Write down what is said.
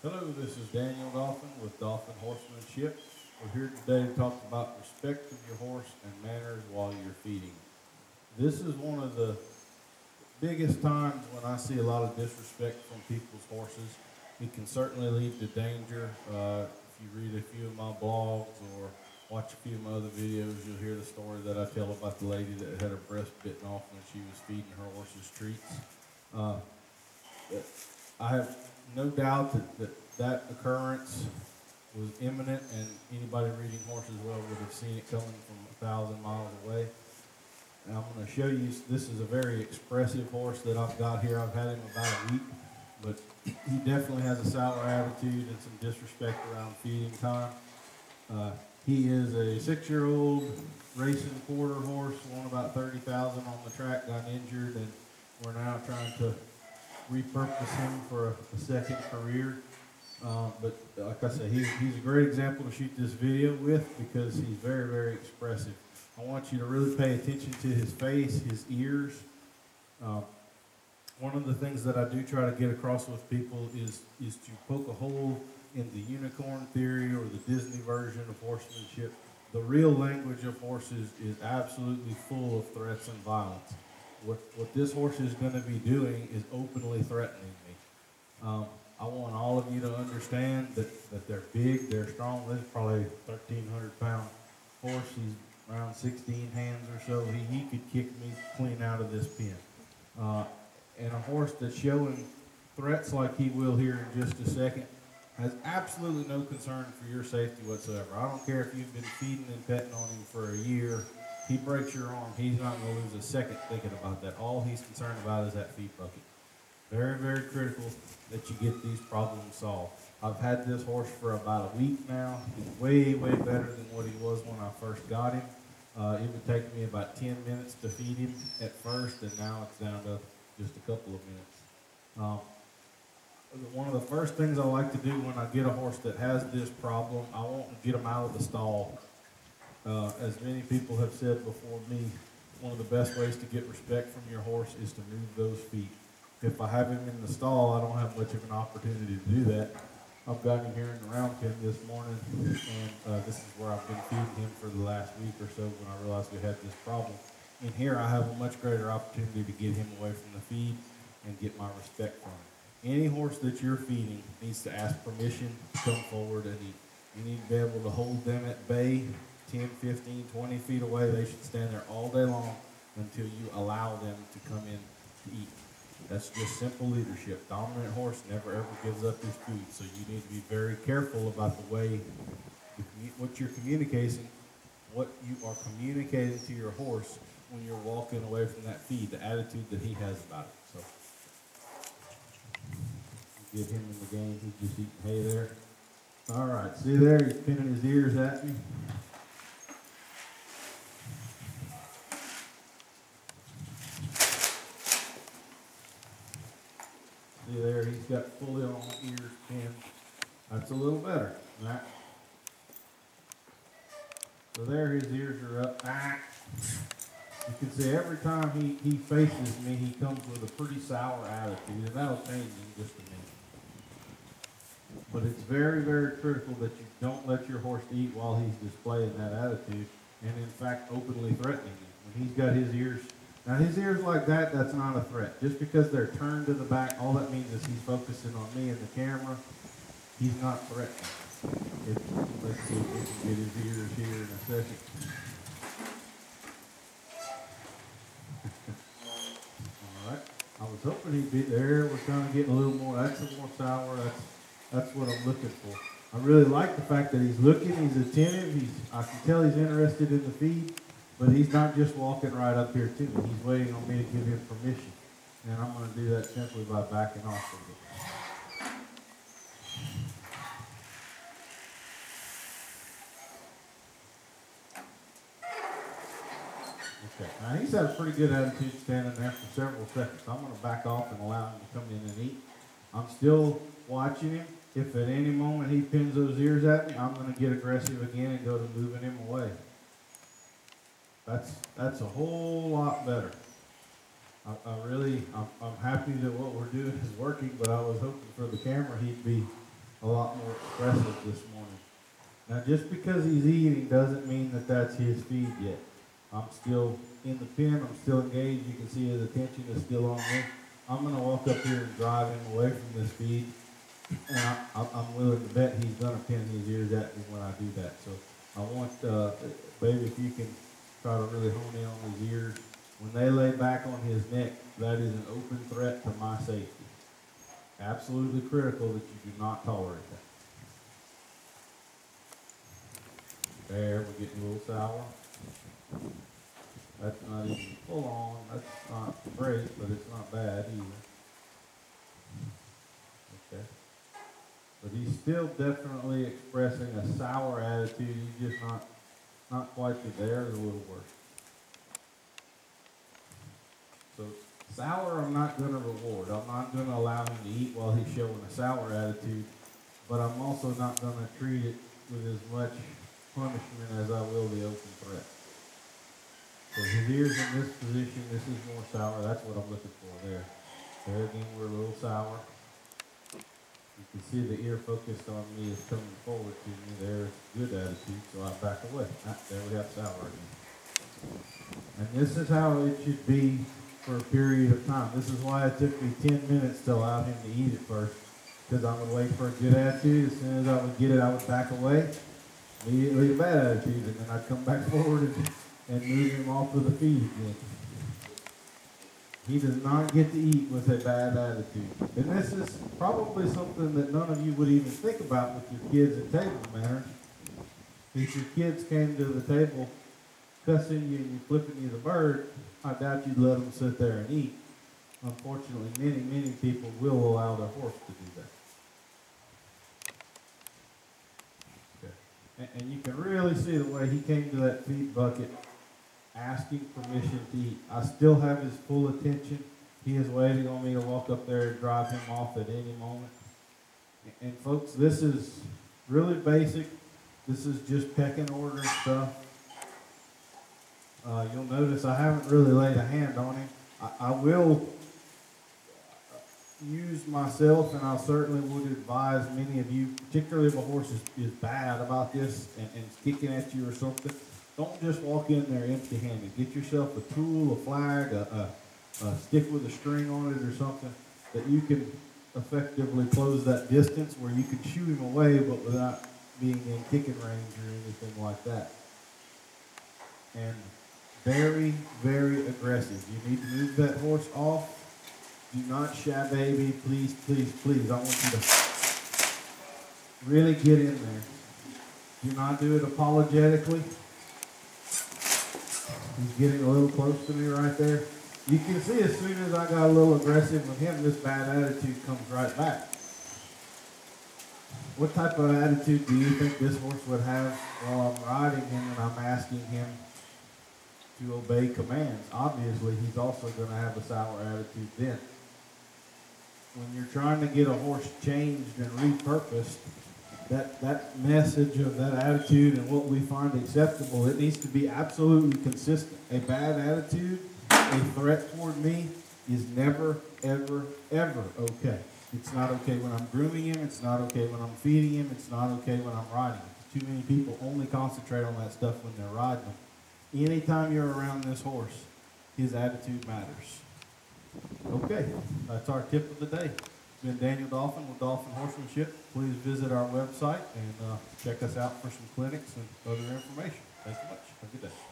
Hello, this is Daniel Dauphin with Dauphin Horsemanship. We're here today to talk about respect of your horse and manners while you're feeding. This is one of the biggest times when I see a lot of disrespect from people's horses. It can certainly lead to danger. If you read a few of my blogs or watch a few of my other videos, you'll hear the story that I tell about the lady that had her breast bitten off when she was feeding her horses treats. Uh, I have no doubt that occurrence was imminent, and anybody reading horses well would have seen it coming from 1,000 miles away. And I'm going to show you, this is a very expressive horse that I've got here. I've had him about a week, but he definitely has a sour attitude and some disrespect around feeding time. He is a 6-year-old racing quarter horse, won about 30,000 on the track, got injured, and we're now trying to repurpose him for a second career. But like I said, he's a great example to shoot this video with because he's very, very expressive. I want you to really pay attention to his face, his ears. One of the things that I do try to get across with people is to poke a hole in the unicorn theory or the Disney version of horsemanship. The real language of horses is absolutely full of threats and violence. What this horse is going to be doing is openly threatening me. I want all of you to understand that they're big, they're strong. This is probably a 1,300-pound horse. He's around 16 hands or so. He could kick me clean out of this pen. And a horse that's showing threats like he will here in just a second has absolutely no concern for your safety whatsoever. I don't care if you've been feeding and petting on him for a year. He breaks your arm, he's not going to lose a second thinking about that. All he's concerned about is that feed bucket. Very, very critical that you get these problems solved. I've had this horse for about a week now. He's way, way better than what he was when I first got him. It would take me about 10 minutes to feed him at first, and now it's down to just a couple of minutes. One of the first things I like to do when I get a horse that has this problem, I want to get him out of the stall. As many people have said before me, one of the best ways to get respect from your horse is to move those feet. If I have him in the stall, I don't have much of an opportunity to do that. I've got him here in the round pen this morning, and this is where I've been feeding him for the last week or so when I realized we had this problem. In here, I have a much greater opportunity to get him away from the feed and get my respect from him. Any horse that you're feeding needs to ask permission to come forward and eat. You need to be able to hold them at bay 10, 15, 20 feet away. They should stand there all day long until you allow them to come in to eat. That's just simple leadership. Dominant horse never ever gives up his food, so you need to be very careful about the way, what you're communicating, what you are communicating to your horse when you're walking away from that feed, the attitude that he has about it. So, get him in the game. He's just eating hay there. All right, see there, he's pinning his ears at me. See there, he's got fully on ears pinned. That's a little better. Right? So there, his ears are up. You can see every time he faces me, he comes with a pretty sour attitude, and that'll change in just a minute. But it's very, very critical that you don't let your horse eat while he's displaying that attitude, and in fact, openly threatening you. When he's got his ears, now his ears like that, that's not a threat. Just because they're turned to the back, all that means is he's focusing on me and the camera. He's not threatening. Let's see if we can get his ears here in a second. All right. I was hoping he'd be there. We're kind of getting a little more. That's a more sour. That's what I'm looking for. I really like the fact that he's looking. He's attentive. I can tell he's interested in the feed, but he's not just walking right up here to me. He's waiting on me to give him permission, and I'm going to do that simply by backing off of it. Okay, now he's had a pretty good attitude standing there for several seconds. So I'm going to back off and allow him to come in and eat. I'm still watching him. If at any moment he pins those ears at me, I'm going to get aggressive again and go to moving him away. That's a whole lot better. I'm happy that what we're doing is working, but I was hoping for the camera he'd be a lot more expressive this morning. Now, just because he's eating doesn't mean that that's his feed yet. I'm still in the pen. I'm still engaged. You can see his attention is still on me. I'm going to walk up here and drive him away from this feed. And I'm willing to bet he's going to pin his ears at me when I do that. So I want, baby, if you can try to really hone in on his ears. When they lay back on his neck, that is an open threat to my safety. Absolutely critical that you do not tolerate that. There, we're getting a little sour. That's not even full on. That's not great, but it's not bad either. Okay. But he's still definitely expressing a sour attitude. He's just not quite there, a little worse. So sour I'm not going to reward. I'm not going to allow him to eat while he's showing a sour attitude, but I'm also not going to treat it with as much punishment as I will the open threat. So his ears in this position, this is more sour. That's what I'm looking for there. There again, we're a little sour. You can see the ear focused on me is coming forward to me. There's good attitude, so I back away. There we have sour again. And this is how it should be for a period of time. This is why it took me 10 minutes to allow him to eat it first, because I would wait for a good attitude. As soon as I would get it, I would back away. Immediately a bad attitude, and then I'd come back forward and move him off of the feed again. He does not get to eat with a bad attitude. And this is probably something that none of you would even think about with your kids at table manners. If your kids came to the table cussing you and flipping you the bird, I doubt you'd let them sit there and eat. Unfortunately, many people will allow their horse to do that. Okay. And you can really see the way he came to that feed bucket asking permission to eat. I still have his full attention. He is waiting on me to walk up there and drive him off at any moment. And folks, this is really basic. This is just pecking order stuff. You'll notice I haven't really laid a hand on him. I will use myself, and I certainly would advise many of you, particularly if a horse is bad about this and kicking at you or something, don't just walk in there empty-handed. Get yourself a tool, a flag, a stick with a string on it or something that you can effectively close that distance where you can shoo him away but without being in kicking range or anything like that. And very, very aggressive. You need to move that horse off. Do not shy baby. Please, please, please. I want you to really get in there. Do not do it apologetically. He's getting a little close to me right there. You can see as soon as I got a little aggressive with him, this bad attitude comes right back. What type of attitude do you think this horse would have while I'm riding him and I'm asking him to obey commands? Obviously, he's also going to have a sour attitude then. When you're trying to get a horse changed and repurposed, that message of that attitude and what we find acceptable, it needs to be absolutely consistent. A bad attitude, a threat toward me, is never, ever, ever okay. It's not okay when I'm grooming him. It's not okay when I'm feeding him. It's not okay when I'm riding him. Too many people only concentrate on that stuff when they're riding him. Anytime you're around this horse, his attitude matters. Okay, that's our tip of the day. It's been Daniel Dauphin with Dauphin Horsemanship. Please visit our website and check us out for some clinics and other information. Thanks so much. Have a good day.